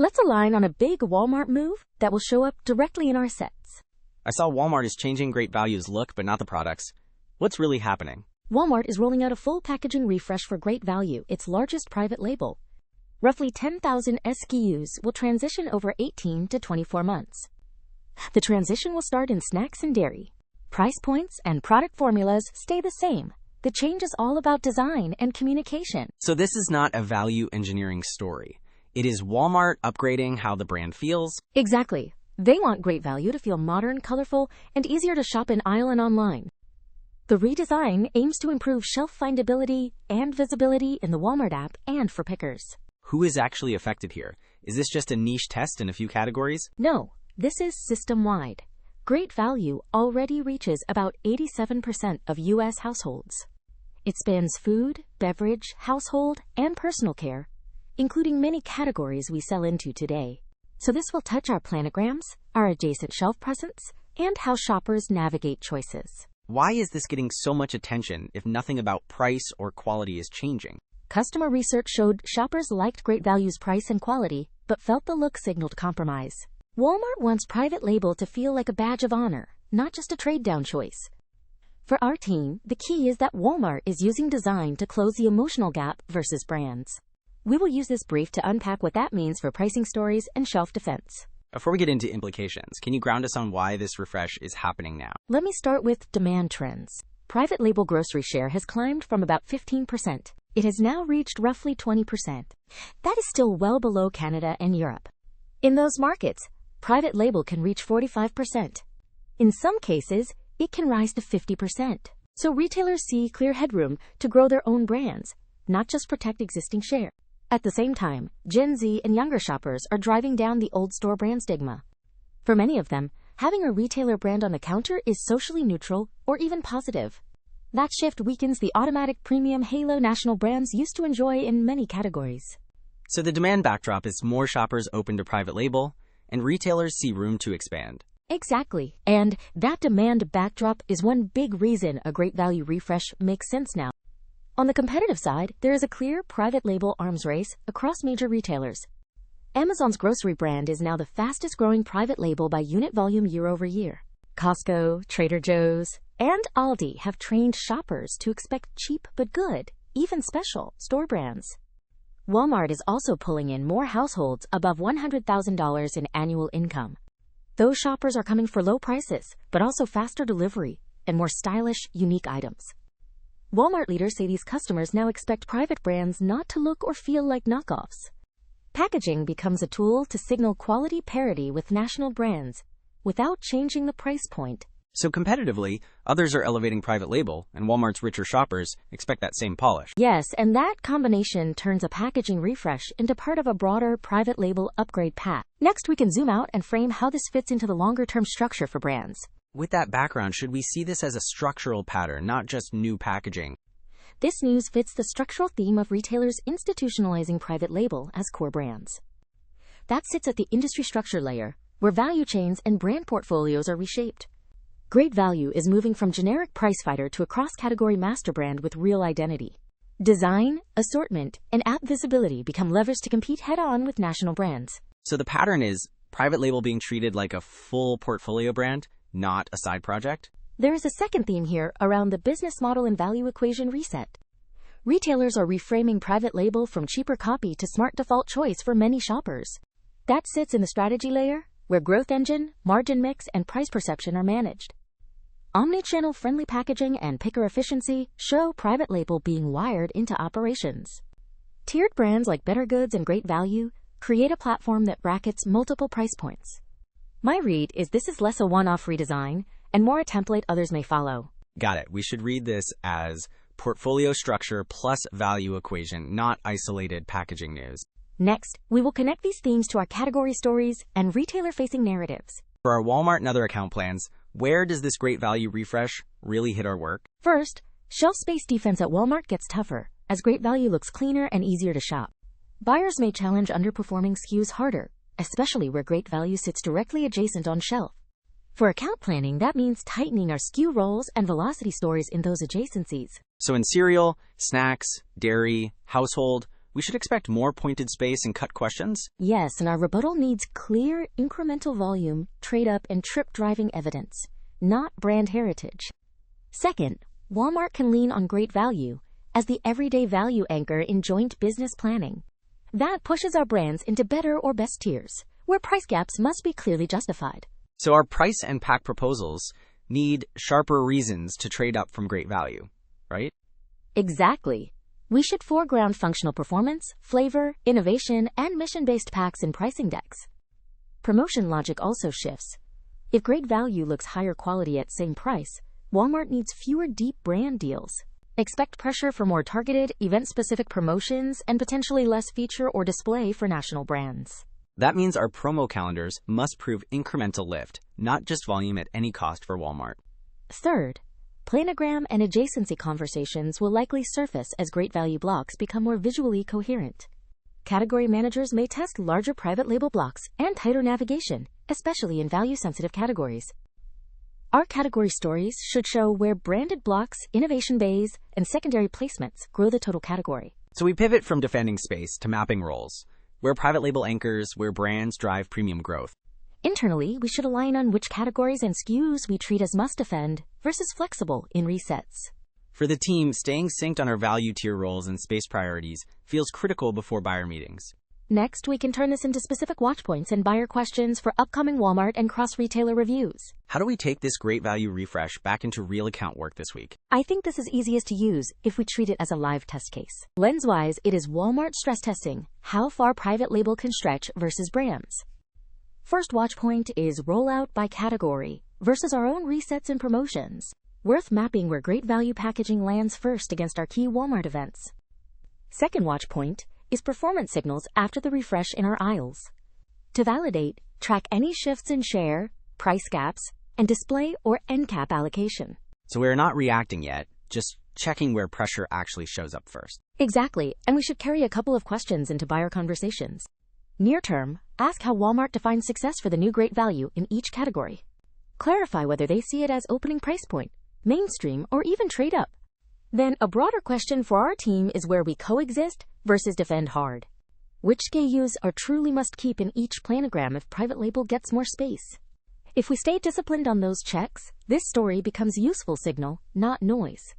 Let's align on a big Walmart move that will show up directly in our sets. I saw Walmart is changing Great Value's look, but not the products. What's really happening? Walmart is rolling out a full packaging refresh for Great Value, its largest private label. Roughly 10,000 SKUs will transition over 18 to 24 months. The transition will start in snacks and dairy. Price points and product formulas stay the same. The change is all about design and communication. So this is not a value engineering story. It is Walmart upgrading how the brand feels. Exactly. They want Great Value to feel modern, colorful, and easier to shop in aisle and online. The redesign aims to improve shelf findability and visibility in the Walmart app and for pickers. Who is actually affected here? Is this just a niche test in a few categories? No, this is system-wide. Great Value already reaches about 87% of U.S. households. It spans food, beverage, household, and personal care, including many categories we sell into today. So this will touch our planograms, our adjacent shelf presence, and how shoppers navigate choices. Why is this getting so much attention if nothing about price or quality is changing? Customer research showed shoppers liked Great Value's price and quality, but felt the look signaled compromise. Walmart wants private label to feel like a badge of honor, not just a trade-down choice. For our team, the key is that Walmart is using design to close the emotional gap versus brands. We will use this brief to unpack what that means for pricing stories and shelf defense. Before we get into implications, can you ground us on why this refresh is happening now? Let me start with demand trends. Private label grocery share has climbed from about 15%. It has now reached roughly 20%. That is still well below Canada and Europe. In those markets, private label can reach 45%. In some cases, it can rise to 50%. So retailers see clear headroom to grow their own brands, not just protect existing share. At the same time, Gen Z and younger shoppers are driving down the old store brand stigma. For many of them, having a retailer brand on the counter is socially neutral or even positive. That shift weakens the automatic premium halo national brands used to enjoy in many categories. So the demand backdrop is more shoppers open to private label, and retailers see room to expand. Exactly. And that demand backdrop is one big reason a Great Value refresh makes sense now. On the competitive side, there is a clear private label arms race across major retailers. Amazon's grocery brand is now the fastest growing private label by unit volume year over year. Costco, Trader Joe's, and Aldi have trained shoppers to expect cheap but good, even special, store brands. Walmart is also pulling in more households above $100,000 in annual income. Those shoppers are coming for low prices, but also faster delivery and more stylish, unique items. Walmart leaders say these customers now expect private brands not to look or feel like knockoffs. Packaging becomes a tool to signal quality parity with national brands without changing the price point. So competitively, others are elevating private label, and Walmart's richer shoppers expect that same polish. Yes, and that combination turns a packaging refresh into part of a broader private label upgrade path. Next, we can zoom out and frame how this fits into the longer-term structure for brands. With that background, should we see this as a structural pattern, not just new packaging? This news fits the structural theme of retailers institutionalizing private label as core brands. That sits at the industry structure layer, where value chains and brand portfolios are reshaped. Great Value is moving from generic price fighter to a cross-category master brand with real identity. Design, assortment, and app visibility become levers to compete head-on with national brands. So the pattern is private label being treated like a full portfolio brand, not a side project? There is a second theme here around the business model and value equation reset. Retailers are reframing private label from cheaper copy to smart default choice for many shoppers. That sits in the strategy layer, where growth engine, margin mix, and price perception are managed. Omnichannel friendly packaging and picker efficiency show private label being wired into operations. Tiered brands like Better Goods and Great Value create a platform that brackets multiple price points. My read is this is less a one-off redesign and more a template others may follow. Got it. We should read this as portfolio structure plus value equation, not isolated packaging news. Next, we will connect these themes to our category stories and retailer-facing narratives. For our Walmart and other account plans, where does this Great Value refresh really hit our work? First, shelf space defense at Walmart gets tougher as Great Value looks cleaner and easier to shop. Buyers may challenge underperforming SKUs harder, especially where Great Value sits directly adjacent on shelf. For account planning, that means tightening our SKU roles and velocity stories in those adjacencies. So in cereal, snacks, dairy, household, we should expect more pointed space and cut questions? Yes, and our rebuttal needs clear, incremental volume, trade-up, and trip-driving evidence, not brand heritage. Second, Walmart can lean on great value as the everyday value anchor in joint business planning. That pushes our brands into better or best tiers, where price gaps must be clearly justified. So our price and pack proposals need sharper reasons to trade up from great value, right? Exactly. We should foreground functional performance, flavor, innovation, and mission-based packs in pricing decks. Promotion logic also shifts. If great value looks higher quality at same price, Walmart needs fewer deep brand deals. Expect pressure for more targeted, event-specific promotions and potentially less feature or display for national brands. That means our promo calendars must prove incremental lift, not just volume at any cost for Walmart. Third, planogram and adjacency conversations will likely surface as great value blocks become more visually coherent. Category managers may test larger private label blocks and tighter navigation, especially in value-sensitive categories. Our category stories should show where branded blocks, innovation bays, and secondary placements grow the total category. So we pivot from defending space to mapping roles, where private label anchors, where brands drive premium growth. Internally, we should align on which categories and SKUs we treat as must-defend versus flexible in resets. For the team, staying synced on our value tier roles and space priorities feels critical before buyer meetings. Next, we can turn this into specific watch points and buyer questions for upcoming Walmart and cross-retailer reviews. How do we take this great value refresh back into real account work this week? I think this is easiest to use if we treat it as a live test case. Lens-wise, it is Walmart stress testing how far private label can stretch versus brands. First watch point is rollout by category versus our own resets and promotions. Worth mapping where great value packaging lands first against our key Walmart events. Second watch point is performance signals after the refresh in our aisles. To validate, track any shifts in share, price gaps, and display or end cap allocation. So we're not reacting yet, just checking where pressure actually shows up first. Exactly, and we should carry a couple of questions into buyer conversations. Near term, ask how Walmart defines success for the new great value in each category. Clarify whether they see it as opening price point, mainstream, or even trade up. Then a broader question for our team is where we coexist versus defend hard. Which SKUs are truly must keep in each planogram if private label gets more space? If we stay disciplined on those checks, this story becomes useful signal, not noise.